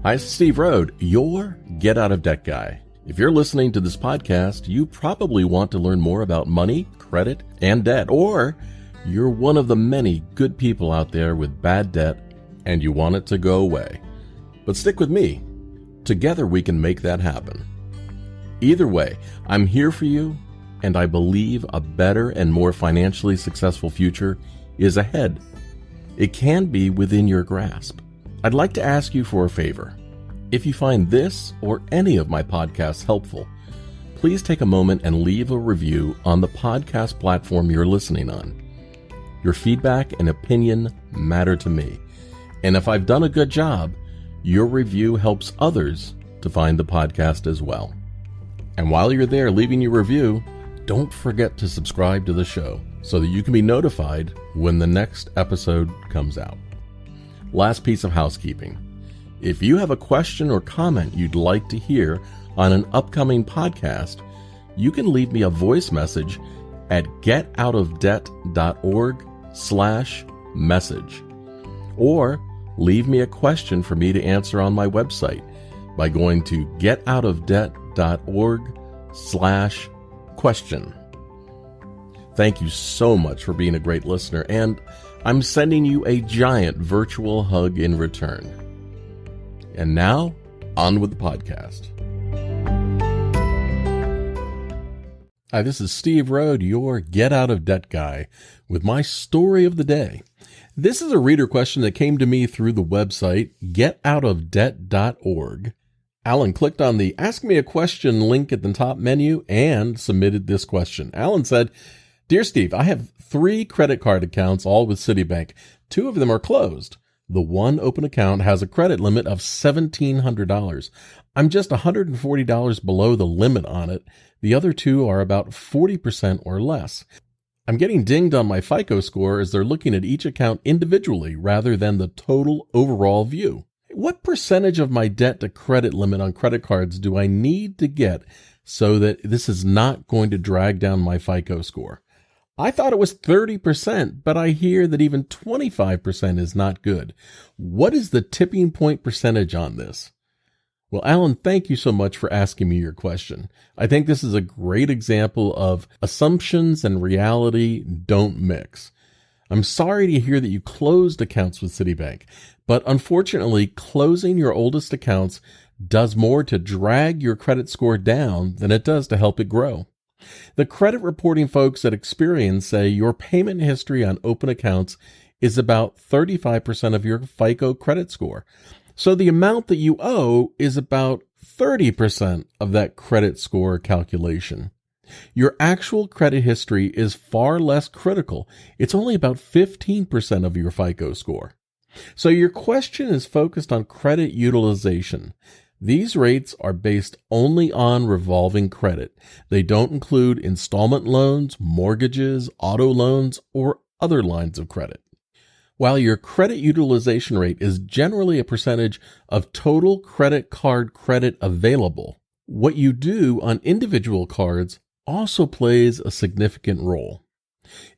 Hi, it's Steve Rhode, your Get Out of Debt guy. If you're listening to this podcast, you probably want to learn more about money, credit, and debt, or you're one of the many good people out there with bad debt and you want it to go away. But stick with me. Together we can make that happen. Either way, I'm here for you, and I believe a better and more financially successful future is ahead. It can be within your grasp. I'd like to ask you for a favor. If you find this or any of my podcasts helpful, please take a moment and leave a review on the podcast platform you're listening on. Your feedback and opinion matter to me, and if I've done a good job, your review helps others to find the podcast as well. And while you're there leaving your review, don't forget to subscribe to the show so that you can be notified when the next episode comes out. Last piece of housekeeping. If you have a question or comment you'd like to hear on an upcoming podcast, you can leave me a voice message at getoutofdebt.org/message. Or leave me a question for me to answer on my website by going to getoutofdebt.org/question. Thank you so much for being a great listener, and I'm sending you a giant virtual hug in return. And now, on with the podcast. Hi, this is Steve Rhode, your Get Out of Debt guy, with my story of the day. This is a reader question that came to me through the website getoutofdebt.org. Alan clicked on the Ask Me a Question link at the top menu and submitted this question. Alan said, "Dear Steve, I have 3 credit card accounts, all with Citibank. 2 of them are closed. The one open account has a credit limit of $1,700. I'm just $140 below the limit on it. The other 2 are about 40% or less. I'm getting dinged on my FICO score as they're looking at each account individually rather than the total overall view. What percentage of my debt to credit limit on credit cards do I need to get so that this is not going to drag down my FICO score? I thought it was 30%, but I hear that even 25% is not good. What is the tipping point percentage on this?" Well, Alan, thank you so much for asking me your question. I think this is a great example of assumptions and reality don't mix. I'm sorry to hear that you closed accounts with Citibank, but unfortunately, closing your oldest accounts does more to drag your credit score down than it does to help it grow. The credit reporting folks at Experian say your payment history on open accounts is about 35% of your FICO credit score. So the amount that you owe is about 30% of that credit score calculation. Your actual credit history is far less critical. It's only about 15% of your FICO score. So your question is focused on credit utilization. These rates are based only on revolving credit. They don't include installment loans, mortgages, auto loans, or other lines of credit. While your credit utilization rate is generally a percentage of total credit card credit available, what you do on individual cards also plays a significant role.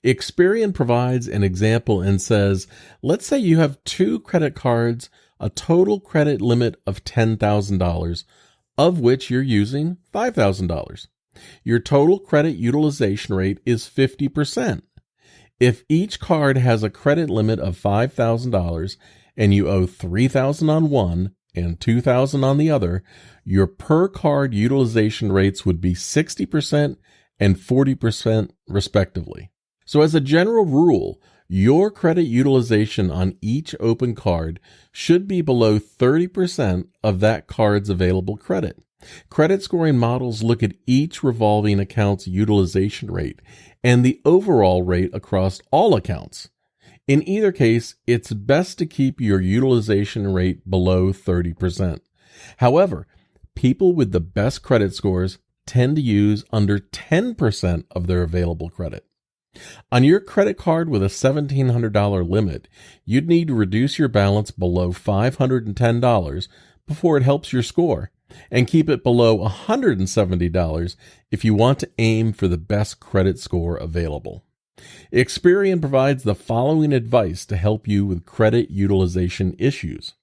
Experian provides an example and says, let's say you have 2 credit cards, a total credit limit of $10,000, of which you're using $5,000. Your total credit utilization rate is 50%. If each card has a credit limit of $5,000 and you owe $3,000 on one and $2,000 on the other, your per card utilization rates would be 60% and 40% respectively. So as a general rule, your credit utilization on each open card should be below 30% of that card's available credit. Credit scoring models look at each revolving account's utilization rate and the overall rate across all accounts. In either case, it's best to keep your utilization rate below 30%. However, people with the best credit scores tend to use under 10% of their available credit. On your credit card with a $1,700 limit, you'd need to reduce your balance below $510 before it helps your score, and keep it below $170 if you want to aim for the best credit score available. Experian provides the following advice to help you with credit utilization issues.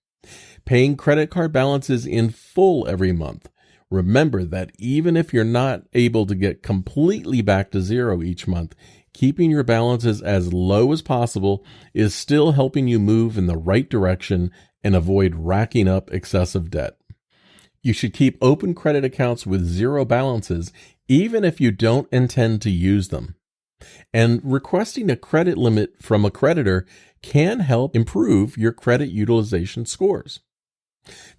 Paying credit card balances in full every month. Remember that even if you're not able to get completely back to zero each month, keeping your balances as low as possible is still helping you move in the right direction and avoid racking up excessive debt. You should keep open credit accounts with zero balances, even if you don't intend to use them. And requesting a credit limit from a creditor can help improve your credit utilization scores.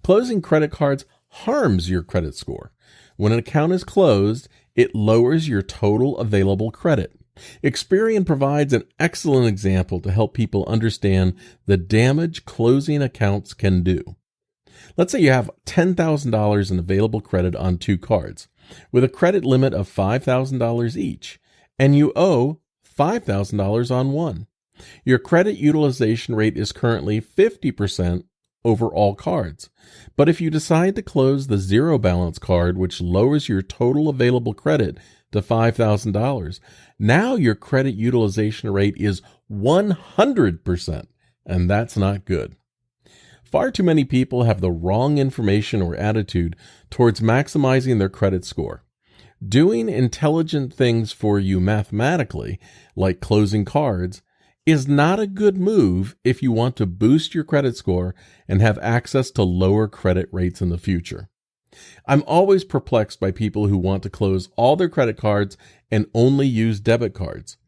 Closing credit cards harms your credit score. When an account is closed, it lowers your total available credit. Experian provides an excellent example to help people understand the damage closing accounts can do. Let's say you have $10,000 in available credit on 2 cards, with a credit limit of $5,000 each, and you owe $5,000 on one. Your credit utilization rate is currently 50% over all cards. But if you decide to close the zero balance card, which lowers your total available credit to $5,000, now your credit utilization rate is 100%, and that's not good. Far too many people have the wrong information or attitude towards maximizing their credit score. Doing intelligent things for you mathematically, like closing cards, is not a good move if you want to boost your credit score and have access to lower credit rates in the future. I'm always perplexed by people who want to close all their credit cards and only use debit cards.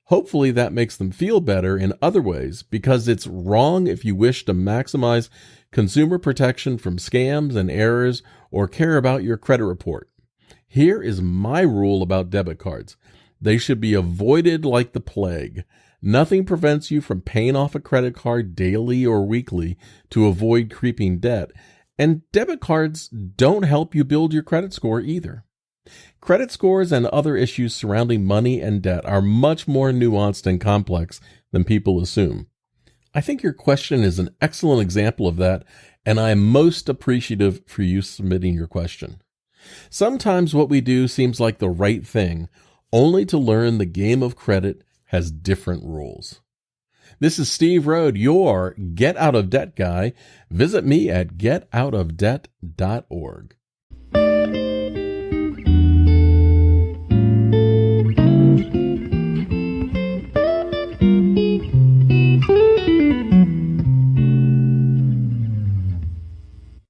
Hopefully that makes them feel better in other ways, because it's wrong if you wish to maximize consumer protection from scams and errors or care about your credit report. Here is my rule about debit cards. They should be avoided like the plague. Nothing prevents you from paying off a credit card daily or weekly to avoid creeping debt, and debit cards don't help you build your credit score either. Credit scores and other issues surrounding money and debt are much more nuanced and complex than people assume. I think your question is an excellent example of that, and I am most appreciative for you submitting your question. Sometimes what we do seems like the right thing, only to learn the game of credit has different rules. This is Steve Rhode, your Get Out of Debt guy. Visit me at getoutofdebt.org.